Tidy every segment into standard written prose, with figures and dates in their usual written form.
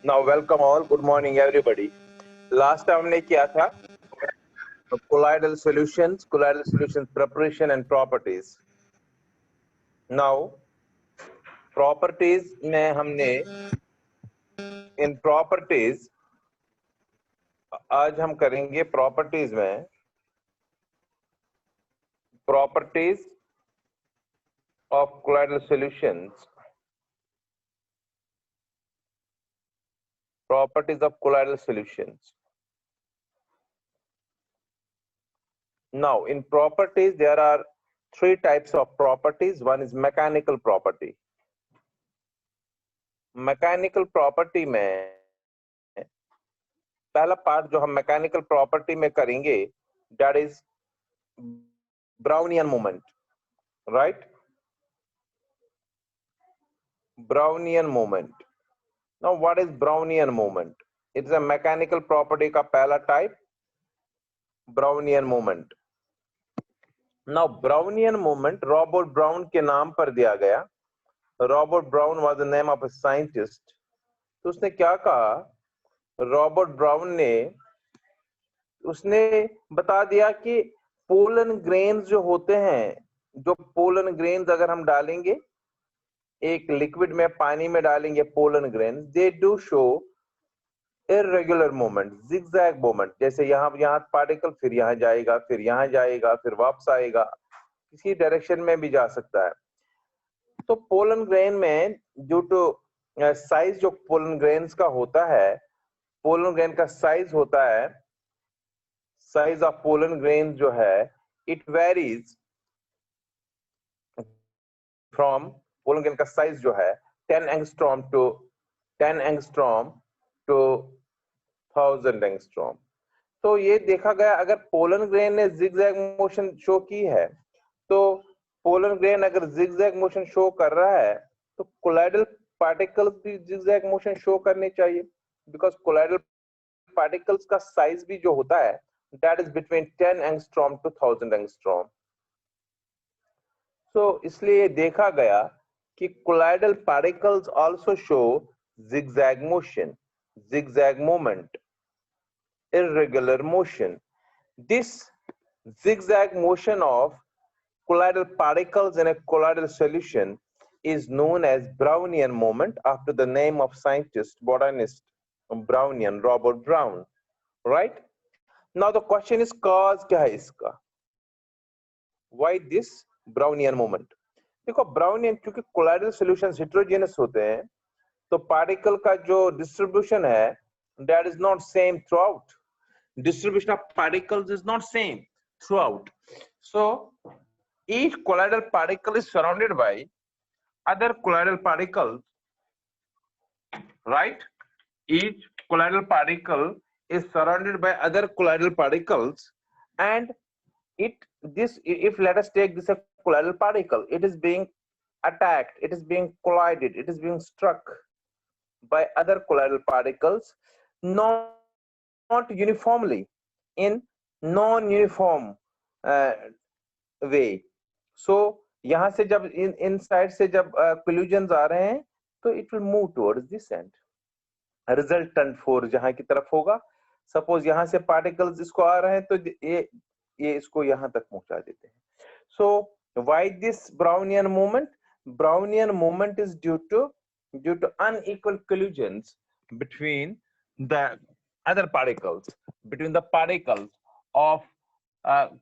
Now welcome all. Good morning everybody. Last time हमने किया था colloidal solutions preparation and properties. Now properties में हमने in properties आज हम करेंगे properties में properties of colloidal solutions. Properties of colloidal solutions. Now, in properties, there are three types of properties. One is mechanical property. Mechanical property में पहला part जो हम mechanical property में करेंगे, that is Brownian moment, right? Brownian moment. Now, what is Brownian moment? It's a mechanical property का पहला type, Brownian moment. Now, Brownian moment Robert Brown के नाम पर दिया गया. Robert Brown was the name of a scientist. तो उसने क्या कहा? रॉबर्ट ब्राउन ने उसने बता दिया कि पोलन ग्रेन्स जो होते हैं, जो पोलन ग्रेन्स अगर हम डालेंगे एक लिक्विड में, पानी में डालेंगे pollen grains, they do show irregular movement, zigzag movement. जैसे यहाँ पार्टिकल फिर यहाँ जाएगा, फिर यहाँ जाएगा, फिर वापस आएगा, किसी डायरेक्शन में भी जा सकता है. तो पोलन ग्रेन में ड्यू टू साइज जो पोलन ग्रेन्स का होता है, पोलन ग्रेन का साइज होता है, साइज ऑफ पोलन ग्रेन जो है, it varies from, pollen grain का साइज जो है 10 एंगस्ट्रॉम टू 1000 एंगस्ट्रॉम. तो ये देखा गया अगर पोलन ग्रेन ने जिगजैग मोशन शो की है, तो पोलन ग्रेन अगर जिगजैग मोशन शो कर रहा है, तो कोलाइडल पार्टिकल्स भी जिगजैग मोशन शो करने चाहिए, बिकॉज कोलाइडल पार्टिकल्स का साइज भी जो होता है that is between 10 angstrom to 1000 angstrom. So इसलिए देखा गया कि colloidal particles also show zigzag motion, zigzag movement, irregular motion. This zigzag motion of colloidal particles in a colloidal solution is known as Brownian moment, after the name of scientist, botanist Brownian, Robert Brown, right? Now the question is cause क्या है इसका? Why this Brownian moment? देखो Brownian, क्योंकि colloidal solutions heterogeneous होते हैं, तो particle का जो distribution है, that is not same throughout. Distribution of particles is not same throughout. So each colloidal particle is surrounded by other colloidal particles, right? Each colloidal particle is surrounded by other colloidal particles, and if let us take this a colloidal particle, it is being attacked, it is being collided, it is being struck by other colloidal particles, not uniformly, in non-uniform way. So यहाँ से जब inside से जब collisions आ रहे हैं, तो it will move towards this end. Resultant force जहाँ की तरफ होगा, सपोज यहाँ से पार्टिकल्स इसको आ रहे हैं, तो ये इसको यहाँ तक पहुंचा देते हैं. So why this Brownian movement? Brownian movement is due to unequal collisions between the other particles, between the particles of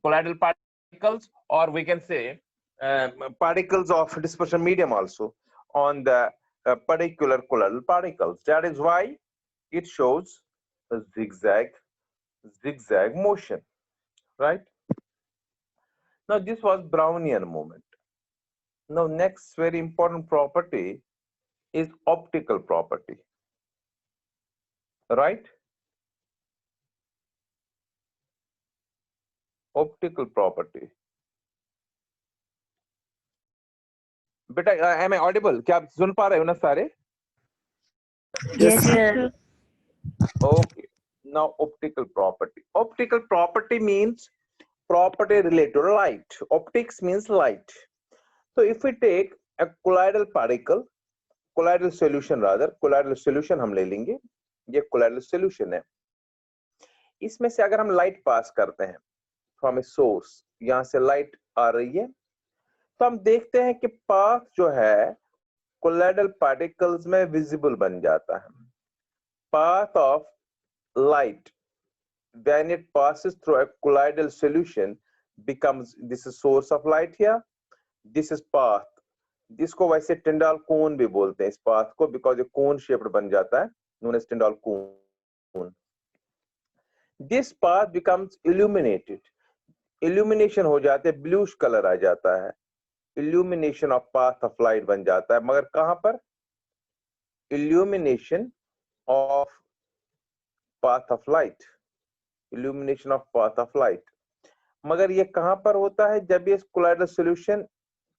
colloidal particles, or we can say particles of dispersion medium also on the particular colloidal particles. That is why it shows a zigzag motion, right? Now this was Brownian moment. Now next very important property is optical property, right? Optical property. बेटा am I audible? क्या आप सुन पा रहे हो ना सारे? Yes, sir. Okay. Now optical property. Optical property means property related to light. Optics means light. So if we take a colloidal particle colloidal solution rather, colloidal solution हम ले लेंगे, ये कोलाइडल सॉल्यूशन है। इसमें से अगर हम लाइट पास करते हैं फ्रॉम ए सोर्स, यहां से लाइट आ रही है, तो हम देखते हैं कि पाथ जो है कोलाइडल पार्टिकल्स में विजिबल बन जाता है। Path of light when it passes through a colloidal solution becomes, this is source of light here, this is path, जिसको वैसे टिंडाल कोन भी बोलते हैं इस पाथ को, बिकॉज ये कोन शेप्ड बन जाता है, known as Tyndall cone. This path becomes illuminated, illumination हो जाते हैं, ब्लूइश कलर आ जाता है, illumination of path of light बन जाता है। मगर कहां पर? illumination of path of light, illumination of path of light, मगर ये कहां पर होता है? जब ये कोलाइडल सॉल्यूशन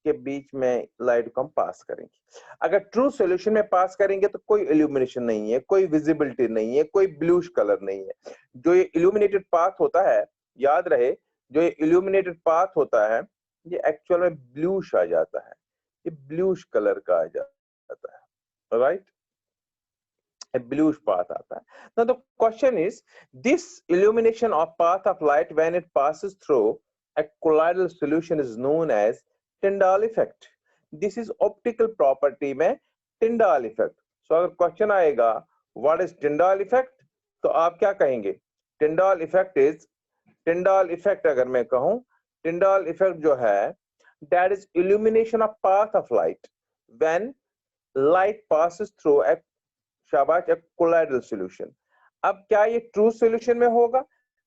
के बीच में लाइट को हम पास करेंगे। अगर ट्रू सॉल्यूशन में पास करेंगे तो कोई इल्यूमिनेशन नहीं है, कोई विजिबिलिटी नहीं है, कोई ब्लूइश कलर नहीं है। जो ये इल्यूमिनेटेड पाथ होता है, याद रहे, जो ये इल्यूमिनेटेड पाथ होता है ये एक्चुअल में ब्लूइश आ जाता है, ये ब्लूइश कलर का आ जाता है, राइट? A bluish path आता है। Now the question is, this illumination of path of light when it passes through a colloidal solution is known as Tyndall effect. This is optical property में Tyndall effect. So अगर question आएगा what is Tyndall effect, तो आप क्या कहेंगे? Tyndall effect is, Tyndall effect अगर मैं कहूँ, Tyndall effect जो है, that is illumination of path of light when light passes through a, शाबाश, एक कोलाइडल सॉल्यूशन। अब क्या ये ट्रू सॉल्यूशन में होगा?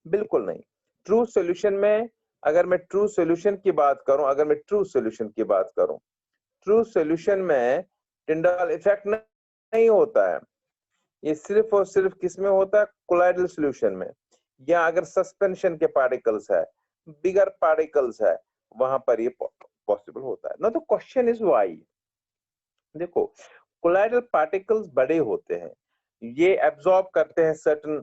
बिल्कुल नहीं। ट्रू सॉल्यूशन में, अगर मैं ट्रू सॉल्यूशन की बात करूं, अगर मैं ट्रू सॉल्यूशन की बात करूं, ट्रू सॉल्यूशन में टिंडाल इफेक्ट नहीं होता है, ये सिर्फ और सिर्फ किस में होता है? कोलाइडल सॉल्यूशन में। या अगर सस्पेंशन के पार्टिकल्स है, बिगर पार्टिकल्स है, वहां पर ये पॉसिबल होता है ना। तो क्वेश्चन इज व्हाई। देखो, कोलाइडल पार्टिकल्स बड़े होते हैं, ये एब्जॉर्ब करते हैं certain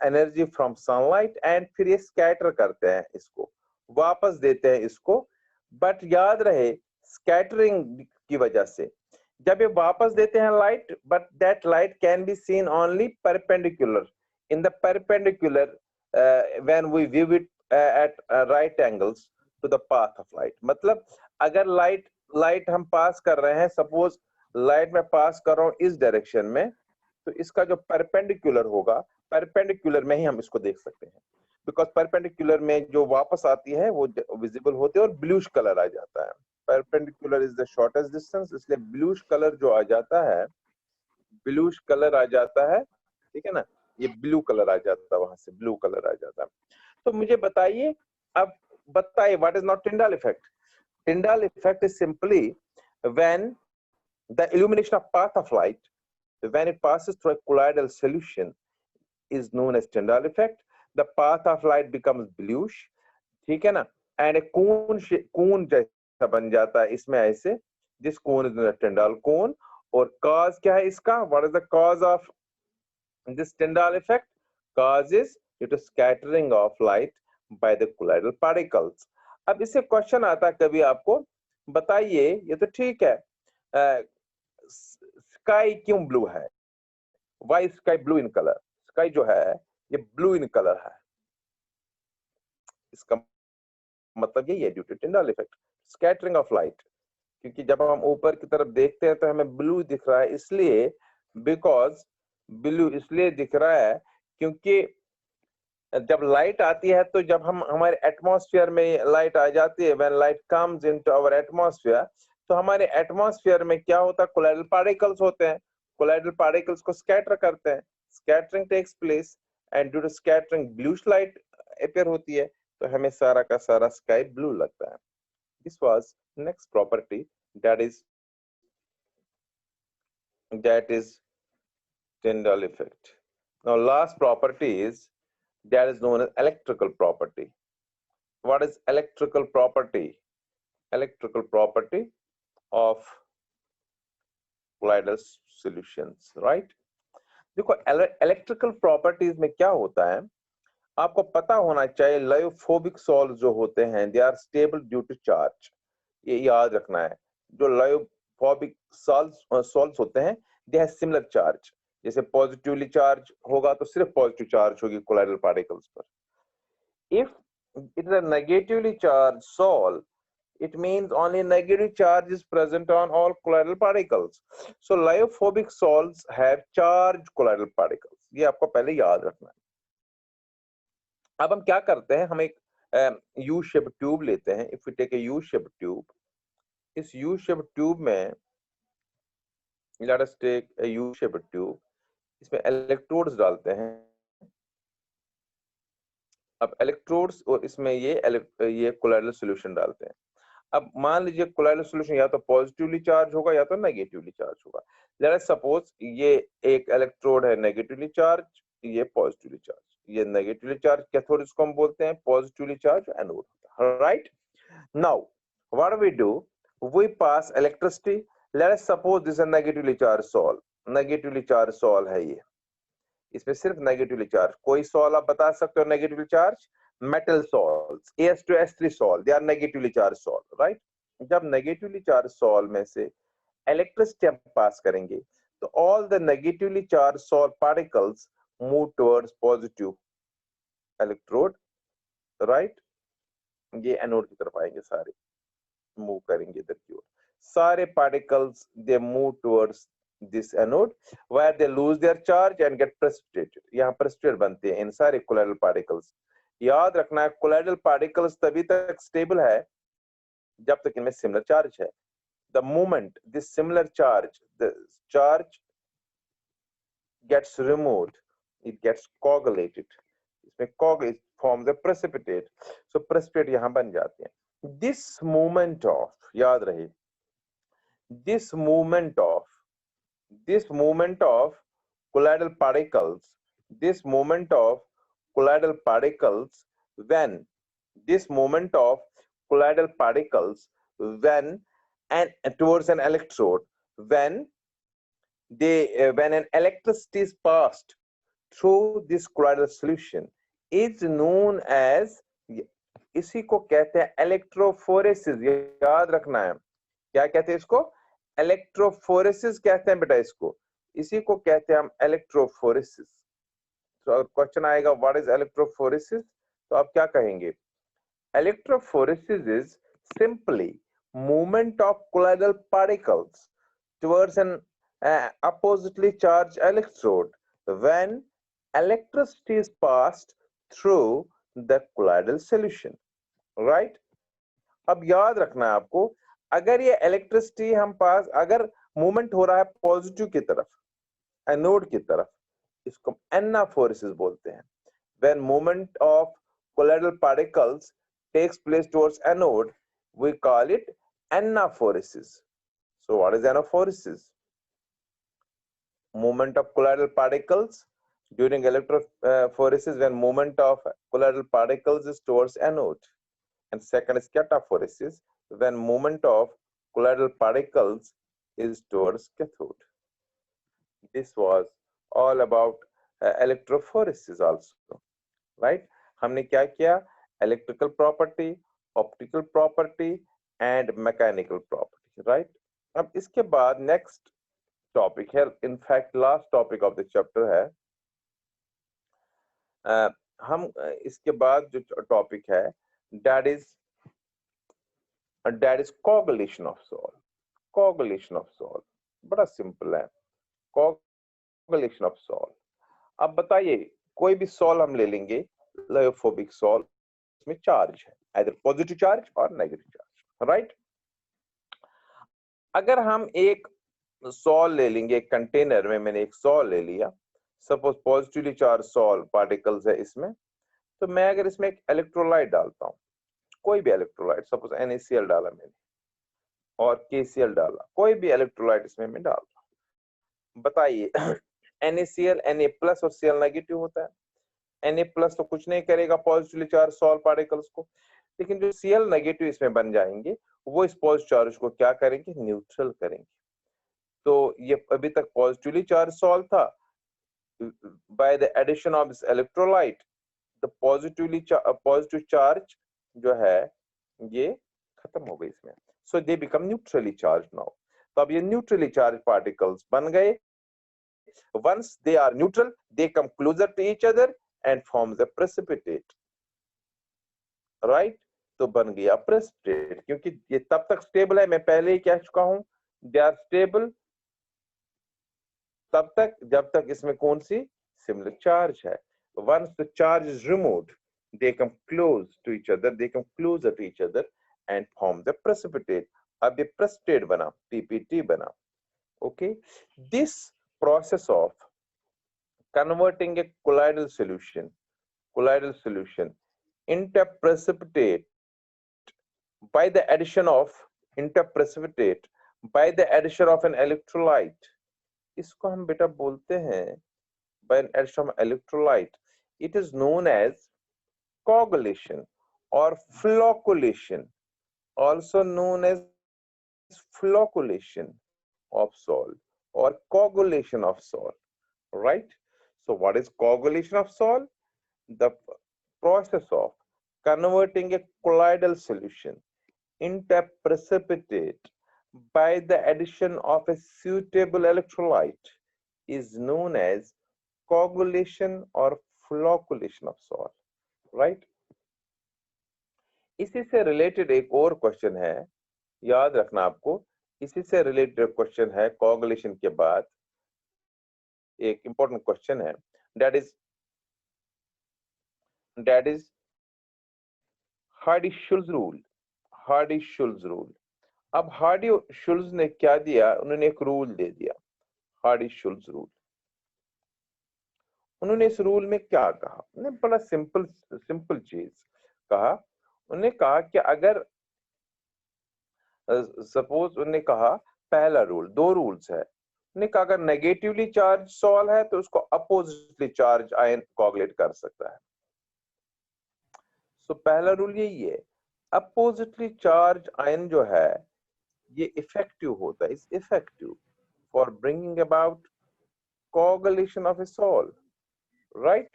energy from sunlight and फिर ये स्कैटर करते हैं, इसको वापस देते हैं इसको। बट याद रहे, स्कैटरिंग की वजह से जब ये वापस देते हैं light, but that light can be seen only perpendicular in the perpendicular when we view it at right angles to the path of light. मतलब अगर लाइट हम पास कर रहे हैं, सपोज लाइट में पास कर रहा हूं इस डायरेक्शन में, तो इसका जो परपेंडिकुलर होगा, परपेंडिकुलर में ही हम इसको देख सकते हैं, बिकॉज परपेंडिकुलर में जो वापस आती है वो विजिबल होते हैं और ब्लूइश कलर आ जाता है। Perpendicular is the shortest distance, इसलिए ब्लूइश कलर जो आ जाता है, ब्लूइश कलर आ जाता है, ठीक है ना, ये ब्लू कलर आ जाता है, वहां से ब्लू कलर आ जाता है। तो मुझे बताइए, अब बताइए, what is not Tyndall effect? Tyndall effect is simply when the illumination of path of light when it passes through a colloidal solution is known as Tyndall effect. The path of light becomes bluish, ठीक है ना, and a cone जैसा बन जाता है इसमें ऐसे, this cone is known as Tyndall cone। और cause क्या है इसका? What is the cause of this Tyndall effect? Cause is due to scattering of light by the colloidal particles। अब इससे क्वेश्चन आता है कभी आपको, बताइए, ये तो ठीक है, स्काई क्यों ब्लू है? Why sky blue in colour? Sky जो है ये ब्लू इन कलर है, इसका मतलब यही है, due to Tyndall effect, scattering of light. क्योंकि जब हम ऊपर की तरफ देखते हैं तो हमें ब्लू दिख रहा है, इसलिए बिकॉज ब्लू इसलिए दिख रहा है क्योंकि जब लाइट आती है, तो जब हम हमारे एटमॉस्फेयर में लाइट आ जाती है, when light comes into our atmosphere, तो हमारे एटमॉस्फेयर में क्या होता है? कोलाइडल पार्टिकल्स होते हैं, कोलाइडल पार्टिकल्स को स्कैटर करते हैं, scattering takes place and due to scattering bluish light appear होती है, तो हमें सारा का सारा स्काई ब्लू लगता है। This was next property, that is Tyndall effect। Now last property is that is known as electrical property। What is electrical property? Electrical property of colloidal solutions, right? देखो, electrical properties में क्या होता है, आपको पता होना चाहिए, लायोफोबिक सॉल्ट जो होते हैं, they are stable due to charge, ये याद रखना है। जो फोबिक सॉल्ट्स होते हैं, दे हैव सिमिलर चार्ज। जैसे पॉजिटिवली चार्ज होगा तो सिर्फ पॉजिटिव चार्ज होगी कोलाइडल पार्टिकल्स पर। If it is a negatively charge salt, it means only negative charge is present on all colloidal particles. So lyophobic salts have charged colloidal particles. ये आपको पहले याद रखना है। अब हम क्या करते हैं, हम एक U shaped ट्यूब लेते हैं। If we take a U shaped tube, इस U shaped ट्यूब में let us take a U shaped tube, इसमें इलेक्ट्रोड्स डालते हैं। अब इलेक्ट्रोड्स और इसमें ये कोलाइडल सॉल्यूशन डालते हैं। अब मान लीजिए कोलाइडल सॉल्यूशन या तो पॉजिटिवली चार्ज होगा या तो नेगेटिवली चार्ज होगा। लेट अस सपोज ये एक इलेक्ट्रोड है नेगेटिवली चार्ज, ये पॉजिटिवली चार्ज। ये नेगेटिवली चार्ज कैथोड इसको हम बोलते हैं, पॉजिटिवली चार्ज एनोड होता है, right. Now what we do, we pass electricity. Let us suppose this is negatively charge sol, negatively charge sol है ये, इसमें सिर्फ नेगेटिवली चार्ज। कोई सॉल आप बता सकते हो negatively charge? Metal salts, AS2S3 salt, they are negatively charge salt, right. जब नेगेटिवली चार्ज सॉल्ट में से इलेक्ट्रिसिटी हम पास करेंगे तो all the negatively charge salt particles move towards positive electrode, right. ये एनोड की तरफ आएंगे, सारे मूव करेंगे इधर की ओर। सारे particles they move towards this anode where they lose their charge and get precipitated. यहाँ precipitate बनते हैं इन सारे colloidal particles। याद रखना है colloidal particles तभी तक stable है जब तक इनमें similar charge है। The moment this similar charge, the charge gets removed, it gets coagulated. इसमें coagulate forms a precipitate. So precipitate यहाँ बन जाते हैं। This movement of, याद रहे, this movement of colloidal particles, this moment of colloidal particles when this moment of colloidal particles when and towards an electrode, when an electricity is passed through this colloidal solution is known as, इसी को कहते हैं electrophoresis. याद रखना है, क्या कहते हैं इसको? इलेक्ट्रोफोरेसिस कहते हैं बेटा इसको, इसी को कहते हैं हम इलेक्ट्रोफोरेसिस। तो अगर क्वेश्चन आएगा व्हाट इज इलेक्ट्रोफोरेसिस, तो आप क्या कहेंगे? Electrophoresis is simply movement of colloidal particles towards an oppositely charged electrode when electricity is passed through the colloidal solution, right? अब याद रखना है आपको, अगर ये इलेक्ट्रिसिटी हम पास, अगर मूवमेंट हो रहा है पॉजिटिव की तरफ, एनोड की तरफ, इसको एनाफोरेसिस बोलते हैं। When movement of colloidal particles takes place towards anode, we call it anaphoresis. So what is anaphoresis? Movement of colloidal particles during electrophoresis when movement of colloidal particles is towards anode. And second is cataphoresis when movement of colloidal particles is towards cathode. This was all about electrophoresis also, right? हमने क्या किया? Electrical property, optical property and mechanical property, right? अब इसके बाद next topic है, in fact last topic of the chapter है, हम इसके बाद जो topic है that is coagulation of salt. Coagulation of salt बड़ा simple है, coagulation of salt। अब बताइए, कोई भी सॉल हम ले लेंगे, लायोफोबिक सॉल, इसमें चार्ज है, either पॉजिटिव चार्ज और नेगेटिव चार्ज, राइट। अगर हम एक सॉल ले लेंगे, एक कंटेनर में मैंने एक सॉल ले लिया, suppose positively charge sol particles है इसमें, तो मैं अगर इसमें एक इलेक्ट्रोलाइट डालता हूं, कोई भी इलेक्ट्रोलाइट, सपोज NaCl डाला मैंने और KCl डाला, कोई भी इलेक्ट्रोलाइट इसमें मैं डाल रहा हूं, बताइए NaCl Na+ और Cl नेगेटिव होता है। Na+ तो कुछ नहीं करेगा पॉजिटिवली चार्ज सॉल्ट पार्टिकल्स को, लेकिन जो Cl नेगेटिव इसमें बन जाएंगे वो इस पॉजिटिव चार्ज को क्या करेंगे? न्यूट्रल करेंगे। तो ये अभी तक पॉजिटिवली चार्ज सॉल्ट था, by the addition of this electrolyte the positive charge जो है ये खत्म हो गई इसमें, so they become neutrally charged now. तो अब ये न्यूट्रली चार्ज पार्टिकल्स बन गए. Once they are neutral, they come closer to each other and forms a precipitate. Right? तो बन गया precipitate, क्योंकि ये तब तक स्टेबल है, मैं पहले ही कह चुका हूं, they are stable तब तक जब तक इसमें कौन सी similar charge है. Once the charge is removed, they come close to each other, they come closer to each other and form the precipitate. अब ये precipitate बना, PPT बना. Okay, this process of converting a colloidal solution into precipitate by the addition of an electrolyte, इसको हम बेटा बोलते हैं by an addition of electrolyte. It is known as coagulation or flocculation, also known as flocculation of salt or coagulation of salt. Right? So what is coagulation of salt? The process of converting a colloidal solution into a precipitate by the addition of a suitable electrolyte is known as coagulation or flocculation of salt. Right? इसी से related एक और question है, याद रखना आपको, इसी से रिलेटेड क्वेश्चन है coagulation के बाद एक important question है, that is Hardy-Schulze rule. Hardy-Schulze rule. अब Hardy-Schulze ने क्या दिया, उन्होंने एक रूल दे दिया, Hardy-Schulze rule. उन्होंने इस रूल में क्या कहा, उन्होंने बड़ा सिंपल चीज कहा. उन्होंने कहा कि अगर सपोज उन्होंने कहा पहला रूल, दो रूल्स है. उन्होंने कहा अगर नेगेटिवली चार्ज सॉल है तो उसको अपोजिटली चार्ज आयन कोगुलेट कर सकता है. तो पहला रूल यही है, अपोजिटली चार्ज आयन जो है ये इफेक्टिव होता है, is effective for bringing about coagulation of A salt. Right?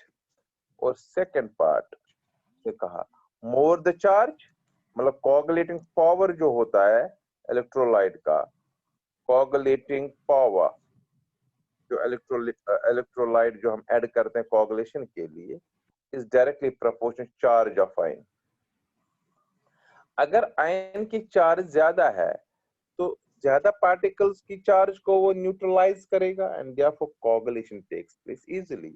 और सेकंड पार्ट से कहा मोर द चार्ज, मतलब कोगुलेटिंग पावर जो होता है इलेक्ट्रोलाइट का, कोगुलेटिंग पावर जो इलेक्ट्रोलाइट जो हम ऐड करते हैं कोगुलेशन के लिए is directly proportional charge of ion. अगर आयन की चार्ज ज्यादा है तो ज्यादा पार्टिकल्स की चार्ज को वो न्यूट्रलाइज करेगा and therefore coagulation takes place easily.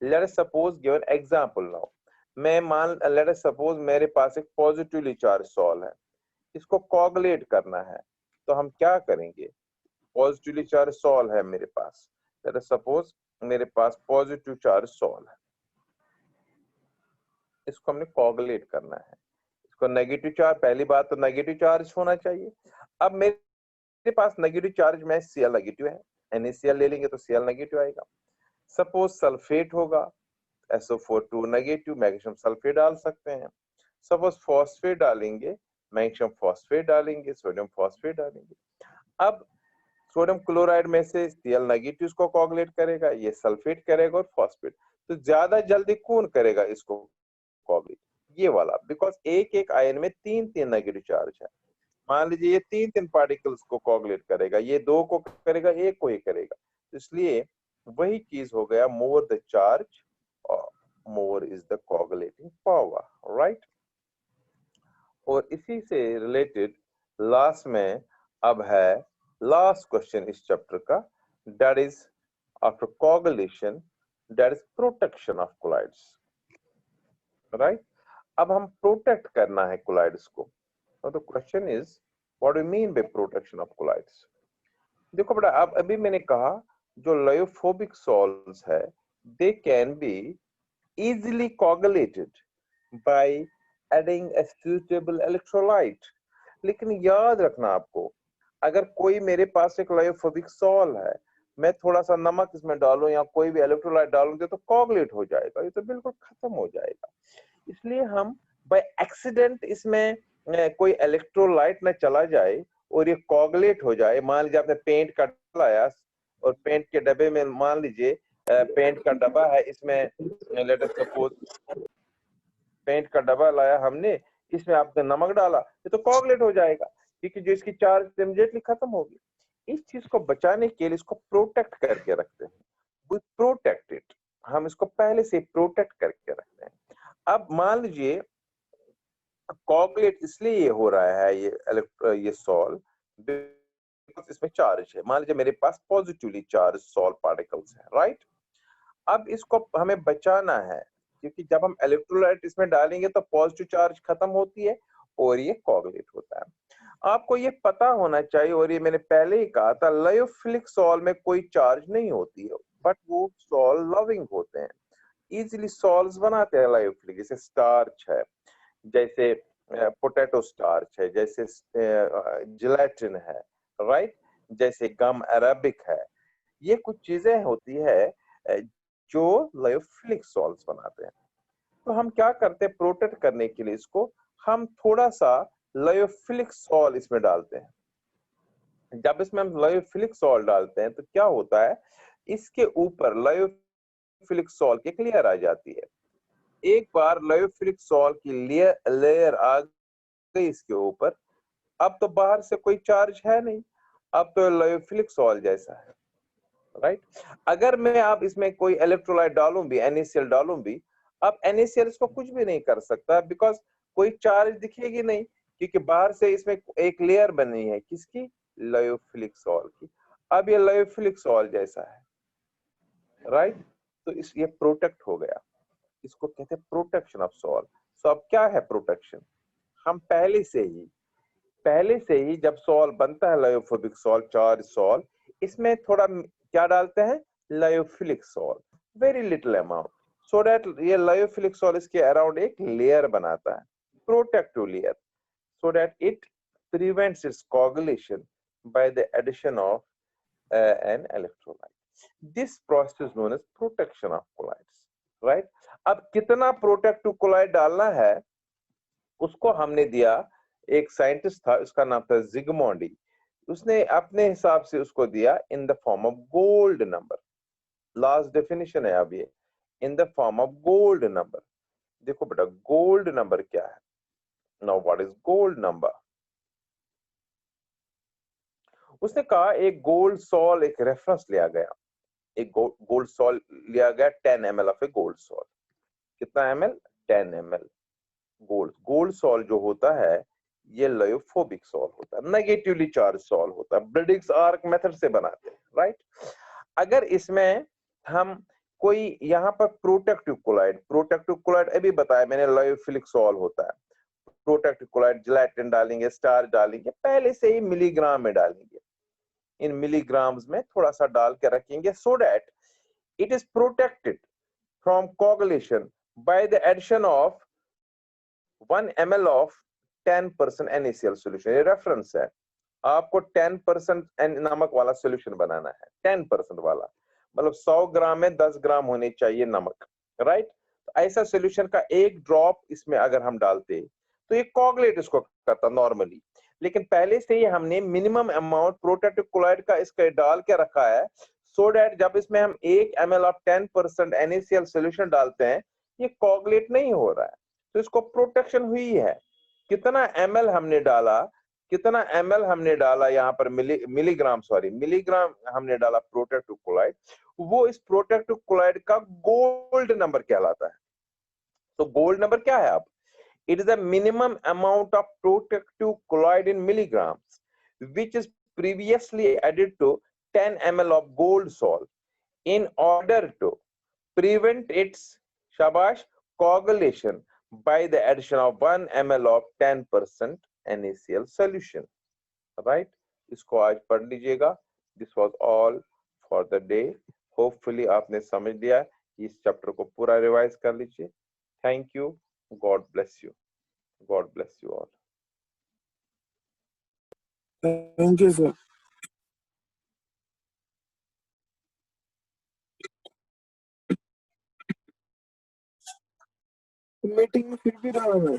Let us suppose give an example now. let us suppose मेरे पास एक पॉजिटिवली चार्ज सॉल है, इसको कोगुलेट करना है, तो हम क्या करेंगे, पॉजिटिवली चार्ज सॉल है मेरे पास, let us suppose मेरे पास पॉजिटिव चार्ज सॉल है, इसको हमने कोगुलेट करना है. इसको नेगेटिव चार्ज, पहली बात तो नेगेटिव चार्ज होना चाहिए. अब मेरे पास नेगेटिव चार्ज में Cl नेगेटिव है, NaCl ले लेंगे तो Cl नेगेटिव आएगा. सपोज सल्फेट होगा, SO4 नेगेटिव, मैग्नीशियम सल्फेट डाल सकते हैं. सपोज फॉस्फेट डालेंगे, मैग्नीशियम फॉस्फेट डालेंगे, सोडियम फॉस्फेट डालेंगे. अब सोडियम क्लोराइड में से Cl नेगेटिव इसको कोगुलेट करेगा, ये सल्फेट करेगा और फॉस्फेट. तो ज्यादा जल्दी कौन करेगा इसको कोगुलेट, ये वाला, बिकॉज एक आयन में तीन नेगेटिव चार्ज है. मान लीजिए ये तीन पार्टिकल्स को कोगुलेट करेगा, ये दो को करेगा, एक को ही करेगा. इसलिए वही चीज हो गया, more the charge more is the coagulating power. Right? और इसी से रिलेटेड लास्ट में अब है लास्ट क्वेश्चन इस चैप्टर का, that is after coagulation, that is protection of colloids. Right? अब हम प्रोटेक्ट करना है कोलाइड्स को. तो question is what do you mean by protection of colloids. देखो बेटा, अब अभी मैंने कहा जो लायोफोबिक सॉल्ट्स है they can be easily coagulated by adding a suitable electrolyte. लेकिन याद रखना आपको, अगर कोई मेरे पास एक लायोफोबिक सॉल्ट है, मैं थोड़ा सा नमक इसमें डालूं या कोई भी इलेक्ट्रोलाइट डालूंगे तो कोगुलेट हो जाएगा, ये तो बिल्कुल खत्म हो जाएगा. इसलिए हम बाय एक्सीडेंट इसमें कोई इलेक्ट्रोलाइट न चला जाए और ये कोगुलेट हो जाए. मान लीजिए आपने पेंट का लाया और पेंट के डब्बे में, मान लीजिए पेंट का डब्बा है, इसमें लेट अस सपोज पेंट का डब्बा लाया हमने, इसमें आपने नमक डाला, ये तो कोगुलेट हो जाएगा क्योंकि जो इसकी चार्ज इमीडिएटली खत्म होगी. इस चीज को बचाने के लिए इसको प्रोटेक्ट करके रखते हैं, वी प्रोटेक्ट इट, हम इसको पहले से प्रोटेक्ट करके रखते हैं। अब मान लीजिए कोगुलेट इसलिए ये हो रहा है, ये सॉल्व इसमें चार्ज है, मान लीजिए मेरे पास पॉजिटिवली चार्ज सॉल्व पार्टिकल्स है, राइट। अब इसको हमें बचाना है, क्योंकि जब हम इलेक्ट्रोलाइट इसमें डालेंगे तो पॉजिटिव चार्ज खत्म होती है और ये कोगुलेट होता है। आपको ये पता होना चाहिए, और ये मैंने पहले ही कहा था, लायोफिलिक सॉल्व में कोई चार्ज नहीं होती है, बट वो सॉल्व लविंग होते हैं, इजीली सॉल्व्स बनाते हैं लायोफिलिक, जैसे स्टार्च है, जैसे पोटैटो स्टार्च है, जैसे जिलेटिन है, राइट, जैसे गम अरेबिक है। ये कुछ चीजें होती है जो लायोफिलिक सॉल्व्स बनाते हैं। तो हम क्या करते हैं प्रोटेक्ट करने के लिए इसको, हम थोड़ा सा लायोफिलिक सॉल्व इसमें डालते हैं। जब इसमें हम लायोफिलिक सॉल्व डालते हैं तो क्या होता है, इसके ऊपर लायोफिलिक सॉल्व की एक लेयर आ जाती है। एक बार लायोफिलिक सॉल्व की लेयर आ गई इसके ऊपर, अब तो बाहर से कोई चार्ज है नहीं, अब तो लायोफिलिक सॉल्व जैसा है, राइट। अगर मैं आप इसमें कोई इलेक्ट्रोलाइट डालूं भी, NaCl डालूं भी, अब NaCl इसको कुछ भी नहीं कर सकता, बिकॉज कोई चार्ज दिखेगी नहीं, क्योंकि बाहर से इसमें एक लेयर बनी है, किसकी, लायोफिलिक सॉल्व की। अब ये लायोफिलिक सॉल्व जैसा है, राइट। तो ये प्रोटेक्ट हो गया, इसको कहते हैं प्रोटेक्शन ऑफ सॉल्व। सो अब क्या है प्रोटेक्शन, हम पहले से ही जब सॉल्व बनता है लायोफोबिक सॉल्व, चार्ज सॉल्व, इसमें थोड़ा क्या डालते हैं, lyophilic solve, very little amount, so that ये लायोफिलिक सॉल्व इसके अराउंड एक लेयर बनाता है, protective layer, so that it prevents its coagulation by the addition of an electrolyte. This process is known as protection of colloids, right? अब कितना protective collide डालना है उसको हमने दिया, एक साइंटिस्ट था, उसका नाम था जिगमोंडी, उसने अपने हिसाब से उसको दिया in the form of gold number. Last definition है अब ये, in the form of gold number. देखो बेटा गोल्ड नंबर क्या है, now what is gold number. उसने कहा एक गोल्ड सॉल, एक रेफरेंस लिया गया, एक गोल्ड सॉल लिया गया, 10 ml of a gold sol. कितना ml, 10 ml गोल्ड सॉल जो होता है ये लायोफोबिक सॉल होता है, नेगेटिवली चार्ज सॉल होता है, ब्रिडिक्स आर्क मेथड से बनाते हैं, राइट। अगर इसमें हम कोई यहाँ पर प्रोटेक्टिव कोलाइड अभी बताया मैंने, लायोफिलिक सॉल होता है, प्रोटेक्टिव कोलाइड जिलेटिन डालेंगे, स्टार्च डालेंगे, पहले से ही मिलीग्राम में डालेंगे, इन मिलीग्राम्स में थोड़ा सा डाल के रखेंगे, so that it is protected from coagulation by the addition of 1 ml of 10% NaCl solution. ये रेफरेंस है, आपको 10% नमक वाला सॉल्यूशन बनाना है, 10% वाला, मतलब 100 ग्राम में 10 ग्राम होने चाहिए नमक, राइट। तो ऐसा सॉल्यूशन का एक ड्रॉप इसमें अगर हम डालते तो ये कोगुलेट इसको करता नॉर्मली, लेकिन पहले से ही हमने मिनिमम अमाउंट प्रोटेक्टिव कोलाइड का इसका डाल के रखा है, सो दैट जब इसमें हम 1 ml ऑफ 10% NaCl सॉल्यूशन डालते हैं ये कोगुलेट नहीं हो रहा है, तो इसको प्रोटेक्शन हुई है। कितना ml हमने डाला, कितना ml हमने डाला यहाँ पर, मिलीग्राम हमने डाला प्रोटेक्टिव कोलाइड, वो इस प्रोटेक्टिव कोलाइड का गोल्ड नंबर कहलाता है। तो गोल्ड नंबर क्या है, अब it is the minimum amount of protective colloid in milligrams which is previously added to 10 ml of gold salt in order to prevent its shabash coagulation by the addition of 1 ml of 10% NaCl solution, right। इसको आज पढ़ लीजिएगा। This was all for the day. Hopefully आपने समझ लिया, इस chapter को पूरा रिवाइज कर लीजिए। Thank you. God bless you. God bless you all. Thank you, sir. Meeting में फिर भी रहा मैं।